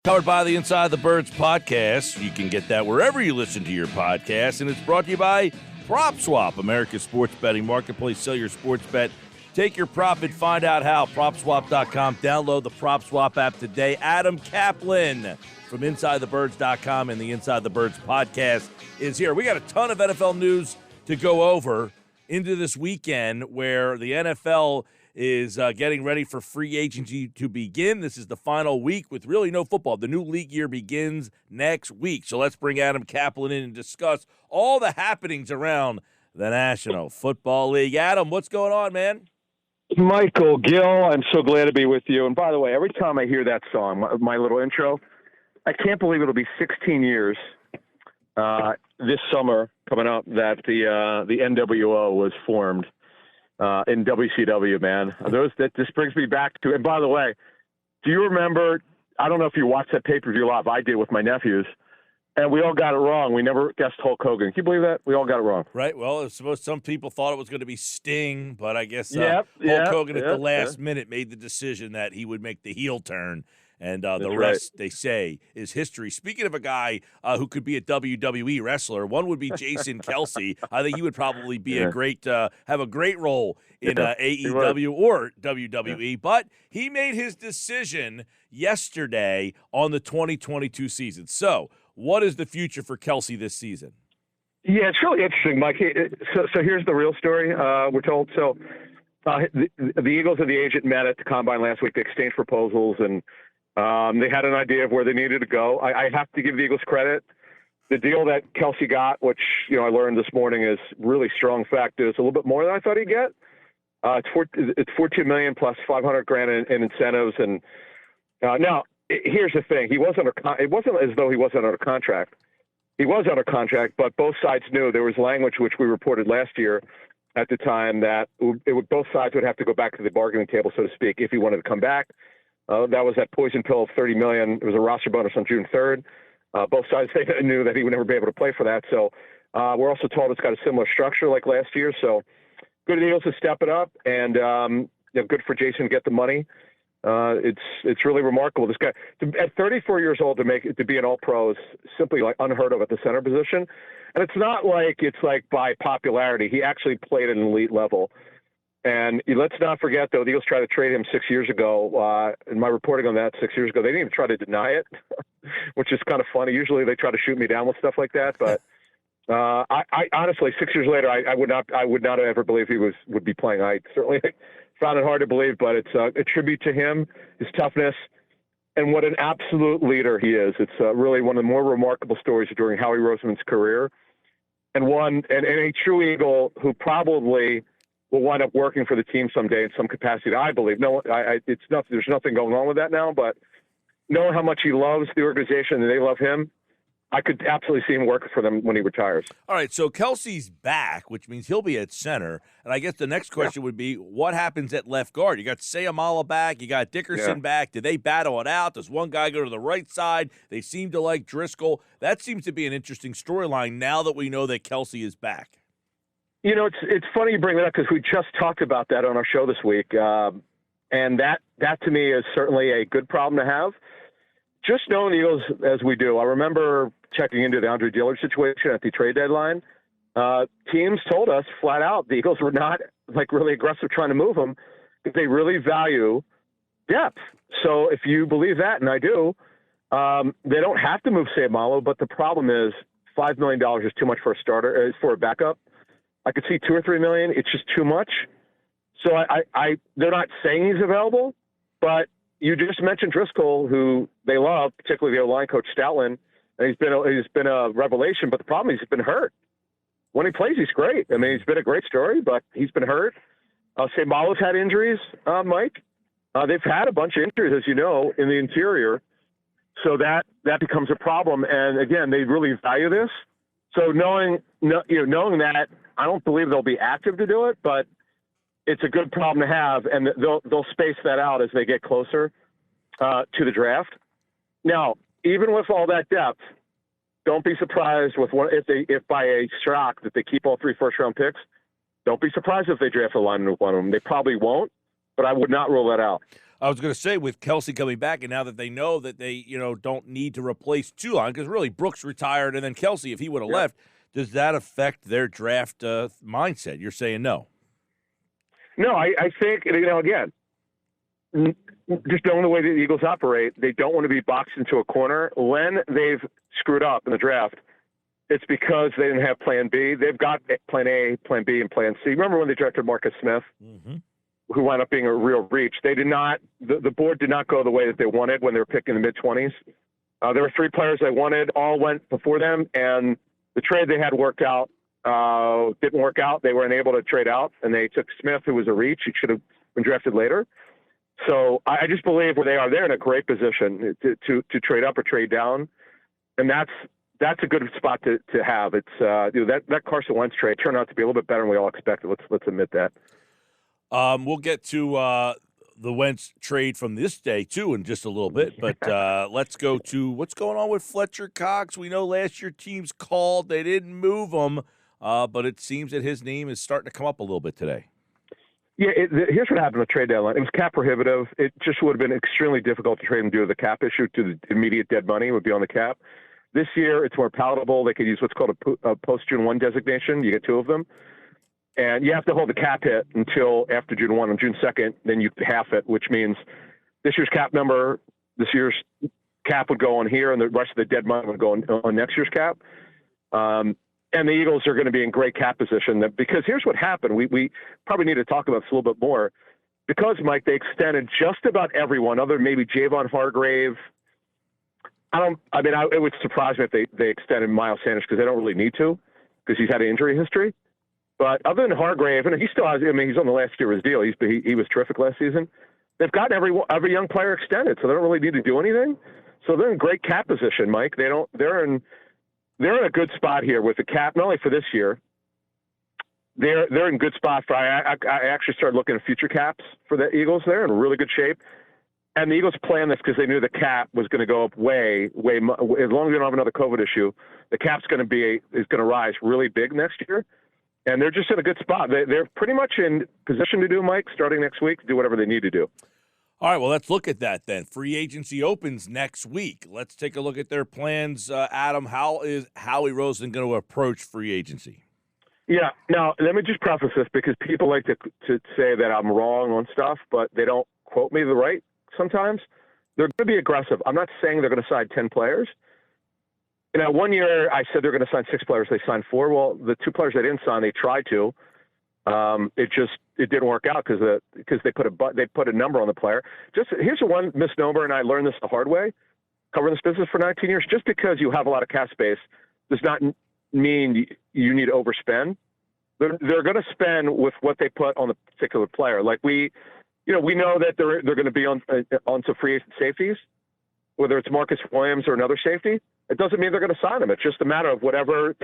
Powered by the Inside the Birds podcast. You can get that wherever you listen to your podcast, and it's brought to you by PropSwap, America's sports betting marketplace. Sell your sports bet, take your profit, find out how. PropSwap.com. Download the PropSwap app today. Adam Caplan from InsideTheBirds.com and the Inside the Birds podcast is here. We got a ton of NFL news to go over into this weekend where the NFL is getting ready for free agency to begin. This is the final week with really no football. The new league year begins next week. So let's bring Adam Caplan in and discuss all the happenings around the National Football League. Adam, what's going on, man? Michael, Gil, I'm so glad to be with you. And by the way, every time I hear that song, my little intro, I can't believe it'll be 16 years this summer coming up that the NWO was formed. In WCW, man. This brings me back to, and by the way, do you remember, I don't know if you watched that pay-per-view live, I did with my nephews, and we all got it wrong. We never guessed Hulk Hogan. Can you believe that? We all got it wrong. Right. Well, I suppose some people thought it was going to be Sting, but I guess Hulk Hogan at the last minute made the decision that he would make the heel turn. And the rest, they say, is history. Speaking of a guy who could be a WWE wrestler, one would be Jason Kelce. I think he would probably be have a great role in AEW or WWE. But he made his decision yesterday on the 2022 season. So what is the future for Kelce this season? Yeah, it's really interesting, Mike. So here's the real story we're told. So the Eagles and the agent met at the Combine last week. They exchanged proposals, and they had an idea of where they needed to go. I have to give the Eagles credit. The deal that Kelce got, which I learned this morning is really strong fact, is a little bit more than I thought he'd get. It's $14 million plus $500,000 in incentives. And now here's the thing: it wasn't as though he wasn't under contract. He was under contract, but both sides knew there was language which we reported last year at the time that both sides would have to go back to the bargaining table, so to speak, if he wanted to come back. That was that poison pill of $30 million. It was a roster bonus on June 3rd. Both sides they knew that he would never be able to play for that. So we're also told it's got a similar structure like last year. So good for the Eagles to step it up, and good for Jason to get the money. It's really remarkable. This guy at 34 years old to be an All-Pro is simply like unheard of at the center position. And it's not like it's like by popularity. He actually played at an elite level. And let's not forget, though, the Eagles tried to trade him 6 years ago. In my reporting on that 6 years ago, they didn't even try to deny it, which is kind of funny. Usually they try to shoot me down with stuff like that. But I honestly, 6 years later, I would not have ever believed he would be playing. I certainly found it hard to believe, but it's a tribute to him, his toughness, and what an absolute leader he is. It's really one of the more remarkable stories during Howie Roseman's career, and a true Eagle who probably will wind up working for the team someday in some capacity. I believe. No, it's not. There's nothing going on with that now. But knowing how much he loves the organization and they love him, I could absolutely see him working for them when he retires. All right, so Kelce's back, which means he'll be at center. And I guess the next question would be, what happens at left guard? You got Sayamala back. You got Dickerson back. Do they battle it out? Does one guy go to the right side? They seem to like Driscoll. That seems to be an interesting storyline now that we know that Kelce is back. It's funny you bring that up because we just talked about that on our show this week. And that to me is certainly a good problem to have. Just knowing the Eagles as we do, I remember checking into the Andre Dillard situation at the trade deadline. Teams told us flat out the Eagles were not really aggressive trying to move him because they really value depth. So if you believe that, and I do, they don't have to move Sayamalo, but the problem is $5 million is too much for a starter, for a backup. I could see $2 or $3 million. It's just too much. So they're not saying he's available, but you just mentioned Driscoll, who they love, particularly the O-line coach Stoutland, and he's been a revelation. But the problem is he's been hurt. When he plays, he's great. I mean, he's been a great story, but he's been hurt. Sayamalo's had injuries, Mike. They've had a bunch of injuries, as you know, in the interior. So that becomes a problem. And again, they really value this. So knowing that, I don't believe they'll be active to do it, but it's a good problem to have, and they'll space that out as they get closer to the draft. Now, even with all that depth, don't be surprised if by a shock that they keep all 3 first-round picks. Don't be surprised if they draft a lineman with one of them. They probably won't, but I would not rule that out. I was going to say, with Kelce coming back, and now that they know that they, don't need to replace Tulane, because really Brooks retired, and then Kelce, if he would have left, does that affect their draft mindset? You're saying no. No, I think, again, just knowing the way the Eagles operate, they don't want to be boxed into a corner. When they've screwed up in the draft, it's because they didn't have plan B. They've got plan A, plan B, and plan C. Remember when they drafted Marcus Smith, who wound up being a real reach? They did not, the board did not go the way that they wanted when they were picking the mid-20s. There were 3 players they wanted, all went before them, and the trade they had worked out didn't work out. They were unable to trade out, and they took Smith, who was a reach. He should have been drafted later. So I just believe where they are, they're in a great position to trade up or trade down, and that's a good spot to have. It's that Carson Wentz trade turned out to be a little bit better than we all expected. Let's admit that. We'll get to the Wentz trade from this day, too, in just a little bit. But let's go to what's going on with Fletcher Cox. We know last year teams called. They didn't move him, but it seems that his name is starting to come up a little bit today. Yeah, here's what happened with trade deadline. It was cap prohibitive. It just would have been extremely difficult to trade him due to the cap issue, to the immediate dead money would be on the cap. This year, it's more palatable. They could use what's called a post-June 1 designation. You get 2 of them. And you have to hold the cap hit until after June 1. On June 2nd, then you half it, which means this year's cap would go on here, and the rest of the dead money would go on next year's cap. And the Eagles are going to be in great cap position because here's what happened. We probably need to talk about this a little bit more. Because, Mike, they extended just about everyone other than maybe Javon Hargrave. It would surprise me if they extended Miles Sanders because they don't really need to because he's had an injury history. But other than Hargrave, and he still has, he's on the last year of his deal. He was terrific last season. They've gotten every young player extended, so they don't really need to do anything. So they're in great cap position, Mike. They're in a good spot here with the cap, not only for this year. They're in good spot for. I actually started looking at future caps for the Eagles. They're in really good shape. And the Eagles planned this because they knew the cap was going to go up way. As long as they don't have another COVID issue, the cap's going to rise really big next year. And they're just in a good spot. They're pretty much in position to do, Mike, starting next week, do whatever they need to do. All right, well, let's look at that then. Free agency opens next week. Let's take a look at their plans. Adam, how is Howie Roseman going to approach free agency? Yeah, now, let me just preface this because people like to say that I'm wrong on stuff, but they don't quote me right sometimes. They're going to be aggressive. I'm not saying they're going to sign 10 players. One year I said they're going to sign 6 players. They signed 4. Well, the 2 players they didn't sign, they tried to. It didn't work out because they put a number on the player. Here's one misnomer, and I learned this the hard way, covering this business for 19 years. Just because you have a lot of cap space does not mean you need to overspend. They're going to spend with what they put on the particular player. Like we know that they're going to be on some free agent safeties, whether it's Marcus Williams or another safety. It doesn't mean they're going to sign him. It's just a matter of whatever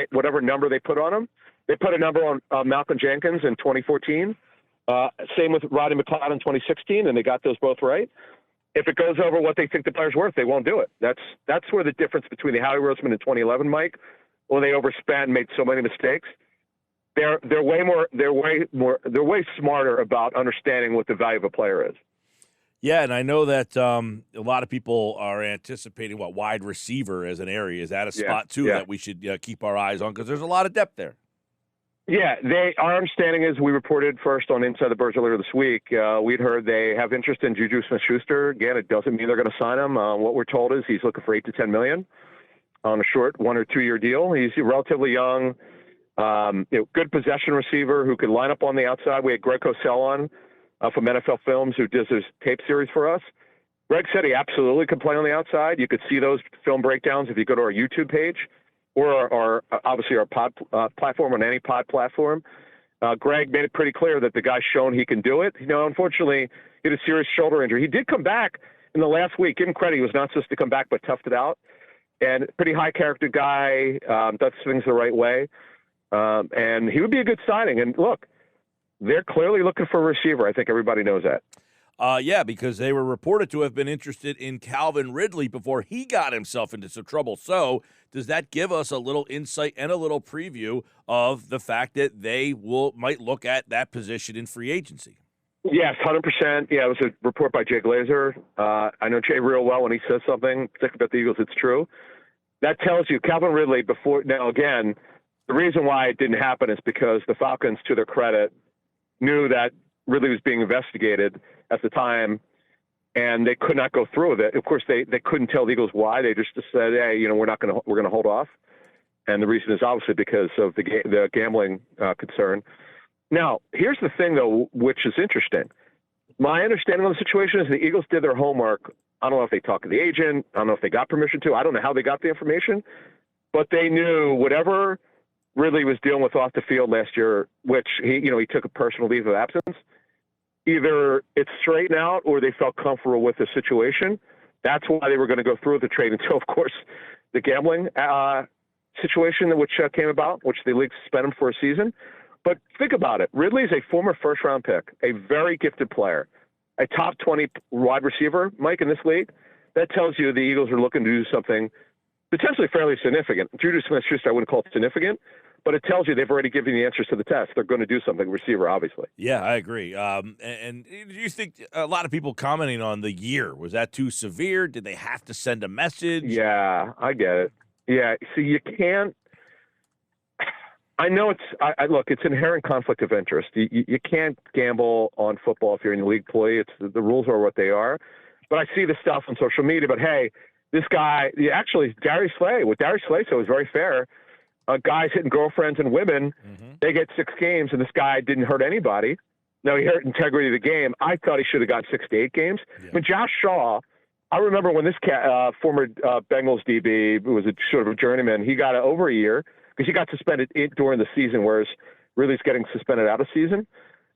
number they put on him. They put a number on Malcolm Jenkins in 2014. Same with Rodney McLeod in 2016, and they got those both right. If it goes over what they think the player's worth, they won't do it. That's where the difference between the Howie Roseman in 2011, Mike, when they overspent, made so many mistakes. They're way smarter about understanding what the value of a player is. Yeah, and I know that a lot of people are anticipating wide receiver as an area. Is that a spot too that we should keep our eyes on because there's a lot of depth there? Yeah, our understanding is we reported first on Inside the Birds earlier this week. We'd heard they have interest in Juju Smith-Schuster. Again, it doesn't mean they're going to sign him. What we're told is he's looking for $8 to $10 million on a short 1 or 2 year deal. He's relatively young, good possession receiver who could line up on the outside. We had Greg Cosell on from NFL Films who does his tape series for us. Greg said he absolutely could play on the outside. You could see those film breakdowns if you go to our YouTube page. Or obviously our pod platform, on any pod platform. Greg made it pretty clear that the guy's shown he can do it. Unfortunately, he had a serious shoulder injury. He did come back in the last week. Give him credit. He was not supposed to come back, but toughed it out. And pretty high-character guy, does things the right way. And he would be a good signing. And, look, they're clearly looking for a receiver. I think everybody knows that. Yeah, because they were reported to have been interested in Calvin Ridley before he got himself into some trouble. So does that give us a little insight and a little preview of the fact that they might look at that position in free agency? Yes, 100%. Yeah, it was a report by Jay Glazer. I know Jay real well. When he says something, particularly about the Eagles, it's true. That tells you Calvin Ridley before. Now, again, the reason why it didn't happen is because the Falcons, to their credit, knew that Ridley was being investigated at the time, and they could not go through with it. Of course, they couldn't tell the Eagles why. They just said, "Hey, we're going to hold off." And the reason is obviously because of the gambling concern. Now, here's the thing, though, which is interesting. My understanding of the situation is the Eagles did their homework. I don't know if they talked to the agent. I don't know if they got permission to. I don't know how they got the information. But they knew whatever Ridley was dealing with off the field last year, which he took a personal leave of absence, either it's straightened out or they felt comfortable with the situation. That's why they were going to go through with the trade until, of course, the gambling situation which came about, which the league suspended him for a season. But think about it. Ridley is a former first-round pick, a very gifted player, a top 20 wide receiver, Mike, in this league. That tells you the Eagles are looking to do something potentially fairly significant. Juju Smith-Schuster, I wouldn't call it significant, but it tells you they've already given the answers to the test. They're going to do something, receiver, obviously. Yeah, I agree. And do you think a lot of people commenting on the year, was that too severe? Did they have to send a message? Yeah, I get it. Yeah, so you can't. I know look, it's inherent conflict of interest. You can't gamble on football if you're in the league play. The rules are what they are. But I see the stuff on social media. But hey, this guy, actually, Darius Slay. What Darius Slay said was very fair. Guys hitting girlfriends and women, they get 6 games, and this guy didn't hurt anybody. No, he hurt integrity of the game. I thought he should have got 6 to 8 games. Yeah. I mean, Josh Shaw. I remember when this former Bengals DB, who was a sort of a journeyman, he got over a year. Because he got suspended during the season, whereas Ridley's getting suspended out of season.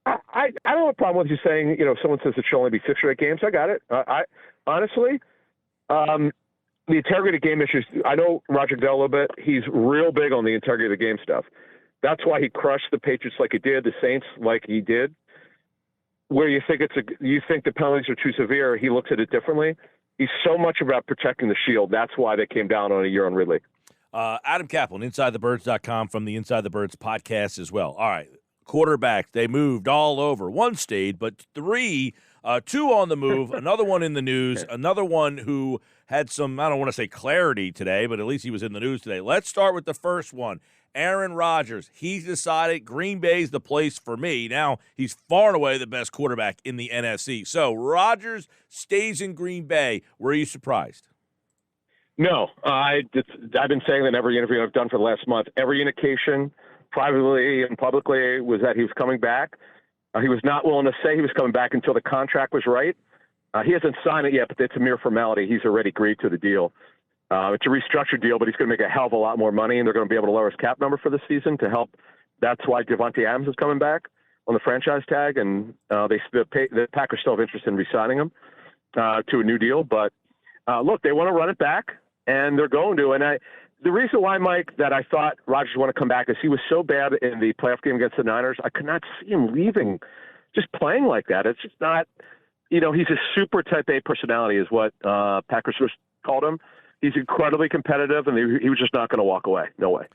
I don't have a problem with you saying, if someone says it should only be 6 or 8 games, I got it. I honestly, the integrity of the game issues, I know Roger Goodell a little bit. He's real big on the integrity of the game stuff. That's why he crushed the Patriots like he did, the Saints like he did. Where you think you think the penalties are too severe, he looks at it differently. He's so much about protecting the shield. That's why they came down on a year on Ridley. Adam Caplan, InsideTheBirds.com, from the Inside the Birds podcast as well. All right, quarterbacks, they moved all over. One stayed, but 3, 2 on the move, another one in the news, another one who had some, I don't want to say clarity today, but at least he was in the news today. Let's start with the first one. Aaron Rodgers, he's decided Green Bay's the place for me. Now, he's far and away the best quarterback in the NFC. So, Rodgers stays in Green Bay. Were you surprised? No, I've been saying that in every interview I've done for the last month. Every indication, privately and publicly, was that he was coming back. He was not willing to say he was coming back until the contract was right. He hasn't signed it yet, but it's a mere formality. He's already agreed to the deal. It's a restructured deal, but he's going to make a hell of a lot more money, and they're going to be able to lower his cap number for the season to help. That's why Devontae Adams is coming back on the franchise tag, and the Packers still have interest in re-signing him to a new deal. But look, they want to run it back. And they're going to. And the reason why, Mike, that I thought Rodgers would want to come back is he was so bad in the playoff game against the Niners. I could not see him leaving, just playing like that. It's just not, he's a super type A personality is what Packers called him. He's incredibly competitive, and he was just not going to walk away. No way.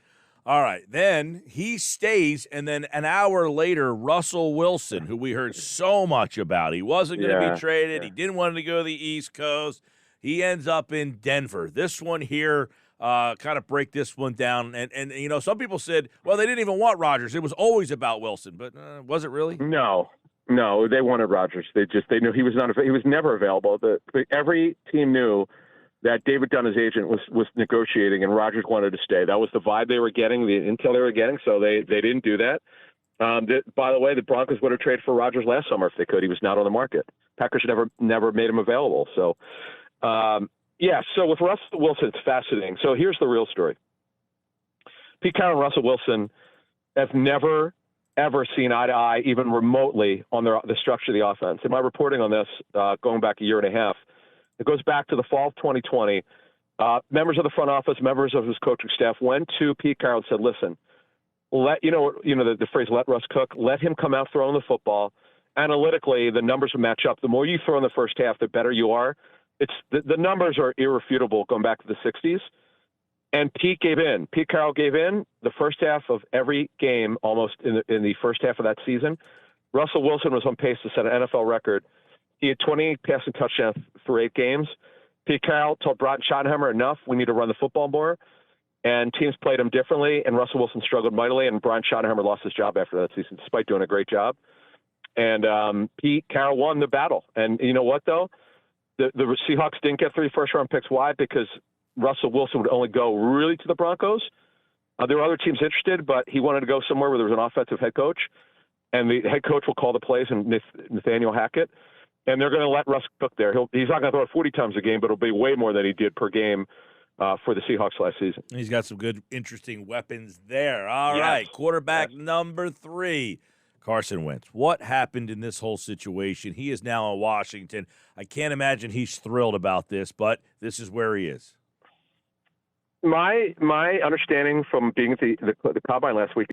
All right. Then he stays, and then an hour later, Russell Wilson, who we heard so much about. He wasn't going to be traded. He didn't want to go to the East Coast. He ends up in Denver. This one here, kind of break this one down. And some people said, well, they didn't even want Rodgers. It was always about Wilson. But was it really? No, they wanted Rodgers. They knew he was never available. Every team knew that David Dunn, his agent, was negotiating, and Rodgers wanted to stay. That was the vibe they were getting, the intel they were getting, so they didn't do that. By the way, the Broncos would have traded for Rodgers last summer if they could. He was not on the market. Packers never made him available. So, so with Russell Wilson, it's fascinating. So here's the real story. Pete Carroll and Russell Wilson have never, ever seen eye to eye, even remotely, on the structure of the offense. In my reporting on this, going back a year and a half, it goes back to the fall of 2020. Members of the front office, members of his coaching staff went to Pete Carroll and said, listen, the phrase let Russ cook, let him come out throwing the football. Analytically, the numbers will match up. The more you throw in the first half, the better you are. The numbers are irrefutable going back to the 60s. And Pete gave in. Pete Carroll gave in the first half of every game, almost in the first half of that season. Russell Wilson was on pace to set an NFL record. He had 28 passing touchdowns through 8 games. Pete Carroll told Brian Schottenheimer, enough, we need to run the football more. And teams played him differently, and Russell Wilson struggled mightily, and Brian Schottenheimer lost his job after that season, despite doing a great job. And Pete Carroll won the battle. And you know what, though? The Seahawks didn't get 3 first-round picks. Why? Because Russell Wilson would only go really to the Broncos. There were other teams interested, but he wanted to go somewhere where there was an offensive head coach, and the head coach will call the plays, and Nathaniel Hackett. And they're going to let Russ cook there. He's not going to throw it 40 times a game, but it'll be way more than he did per game for the Seahawks last season. He's got some good, interesting weapons there. All right, quarterback number 3, Carson Wentz. What happened in this whole situation? He is now in Washington. I can't imagine he's thrilled about this, but this is where he is. My understanding from being at the Combine last week,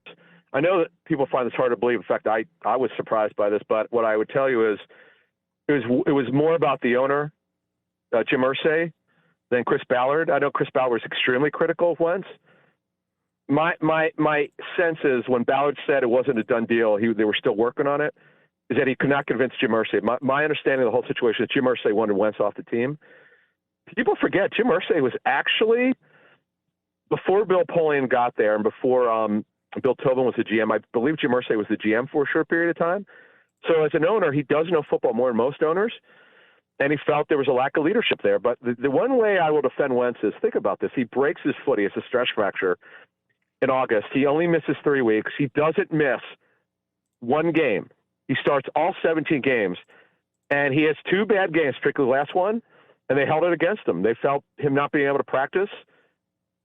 I know that people find this hard to believe. In fact, I was surprised by this, but what I would tell you is it was more about the owner, Jim Irsay, than Chris Ballard. I know Chris Ballard was extremely critical of Wentz. My sense is when Ballard said it wasn't a done deal, they were still working on it, is that he could not convince Jim Irsay. My understanding of the whole situation is Jim Irsay wanted Wentz off the team. People forget Jim Irsay was actually, before Bill Polian got there and before Bill Tobin was the GM, I believe Jim Irsay was the GM for a short period of time. So as an owner, he does know football more than most owners, and he felt there was a lack of leadership there. But the one way I will defend Wentz is, think about this. He breaks his foot. He has a stress fracture in August. He only misses 3 weeks. He doesn't miss 1 game. He starts all 17 games, and he has 2 bad games, particularly the last one, and they held it against him. They felt him not being able to practice.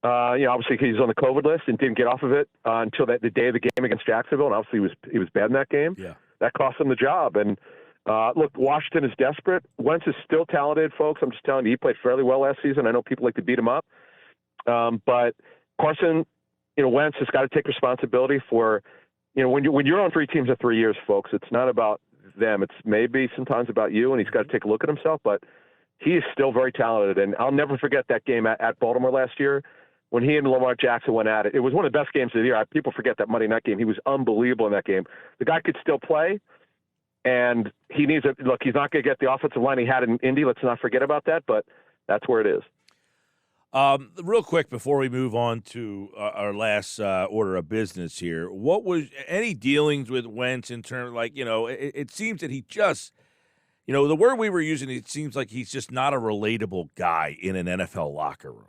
Obviously he's on the COVID list and didn't get off of it until the day of the game against Jacksonville, and obviously he was bad in that game. Yeah. That cost him the job. And look, Washington is desperate. Wentz is still talented, folks. I'm just telling you, he played fairly well last season. I know people like to beat him up. But Carson, Wentz has got to take responsibility for, when you're on 3 teams in 3 years, folks, it's not about them. It's maybe sometimes about you, and he's got to take a look at himself. But he is still very talented. And I'll never forget that game at Baltimore last year when he and Lamar Jackson went at it. It was one of the best games of the year. People forget that Monday night game. He was unbelievable in that game. The guy could still play, and he needs – look, he's not going to get the offensive line he had in Indy. Let's not forget about that, but that's where it is. Real quick before we move on to our last order of business here, what was any dealings with Wentz in terms – it seems that he just – the word we were using, it seems like he's just not a relatable guy in an NFL locker room.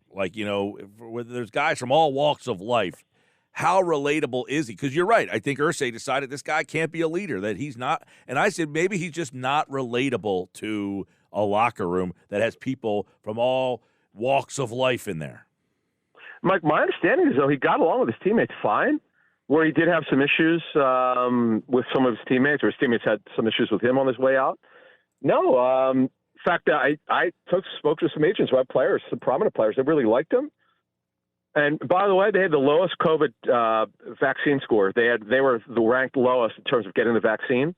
There's guys from all walks of life. How relatable is he? Because you're right. I think Irsay decided this guy can't be a leader, that he's not. And I said maybe he's just not relatable to a locker room that has people from all walks of life in there. Mike, my understanding is, though, he got along with his teammates fine, where he did have some issues with some of his teammates, or his teammates had some issues with him on his way out. No, in fact, I spoke to some agents who have players, some prominent players. They really liked him. And by the way, they had the lowest COVID vaccine score. They were the ranked lowest in terms of getting the vaccine.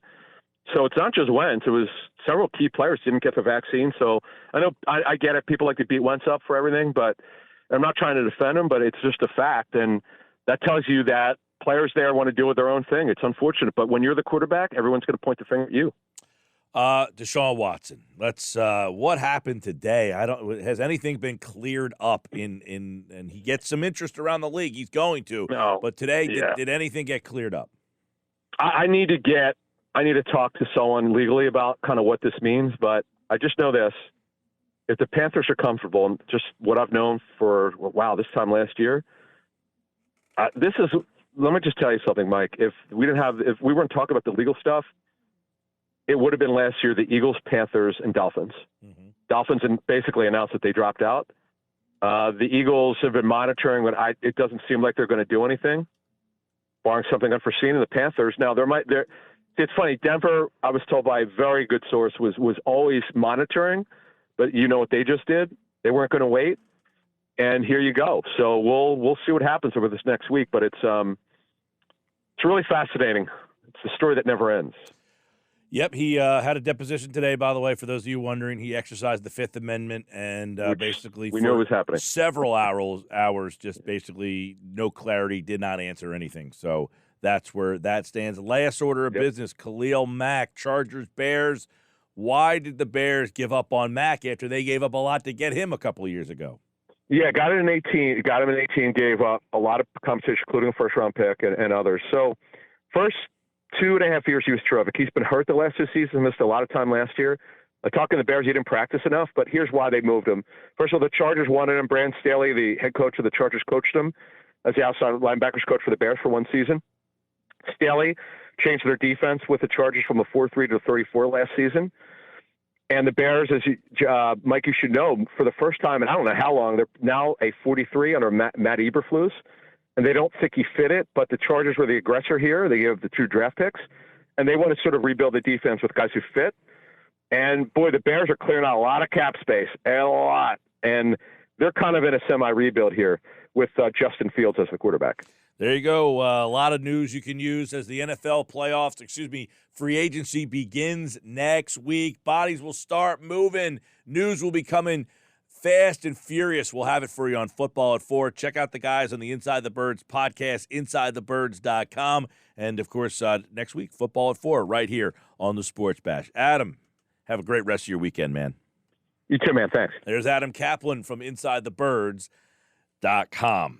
So it's not just Wentz. It was several key players didn't get the vaccine. So I know I get it. People like to beat Wentz up for everything, but I'm not trying to defend him. But it's just a fact, and that tells you that players there want to do their own thing. It's unfortunate, but when you're the quarterback, everyone's going to point the finger at you. Deshaun Watson. What happened today? Has anything been cleared up and he gets some interest around the league. He's going to. No. But today, did anything get cleared up? I need to talk to someone legally about kind of what this means, but I just know this. If the Panthers are comfortable, and just what I've known for, this time last year, let me just tell you something, Mike. If we weren't talking about the legal stuff, it would have been last year the Eagles, Panthers, and Dolphins. Mm-hmm. Dolphins basically announced that they dropped out. The Eagles have been monitoring, but it doesn't seem like they're going to do anything, barring something unforeseen. And the Panthers, now it's funny. Denver, I was told by a very good source, was always monitoring, but you know what they just did? They weren't going to wait, and here you go. So we'll see what happens over this next week. But it's really fascinating. It's a story that never ends. Yep, he had a deposition today, by the way, for those of you wondering. He exercised the Fifth Amendment and basically we knew it was happening. Several hours, just basically no clarity, did not answer anything. So that's where that stands. Last order of business, Khalil Mack, Chargers, Bears. Why did the Bears give up on Mack after they gave up a lot to get him a couple of years ago? Yeah, got him in 18, gave up a lot of competition, including a first-round pick and others. So first 2.5 years, he was terrific. He's been hurt the last 2 seasons, missed a lot of time last year. Talking to the Bears, he didn't practice enough, but here's why they moved him. First of all, the Chargers wanted him. Brandon Staley, the head coach of the Chargers, coached him as the outside linebackers coach for the Bears for 1 season. Staley changed their defense with the Chargers from a 4-3 to a 34 last season. And the Bears, as Mike, you should know, for the first time in I don't know how long, they're now a 43 under Matt Eberflus, and they don't think he fit it, but the Chargers were the aggressor here. They gave the 2 draft picks, and they want to sort of rebuild the defense with guys who fit. And, boy, the Bears are clearing out a lot of cap space, a lot. And they're kind of in a semi-rebuild here with Justin Fields as the quarterback. There you go. A lot of news you can use as the NFL playoffs, free agency begins next week. Bodies will start moving. News will be coming fast and furious. We'll have it for you on Football at 4. Check out the guys on the Inside the Birds podcast, InsideTheBirds.com. And, of course, next week, Football at 4 right here on the Sports Bash. Adam, have a great rest of your weekend, man. You too, man. Thanks. There's Adam Caplan from InsideTheBirds.com.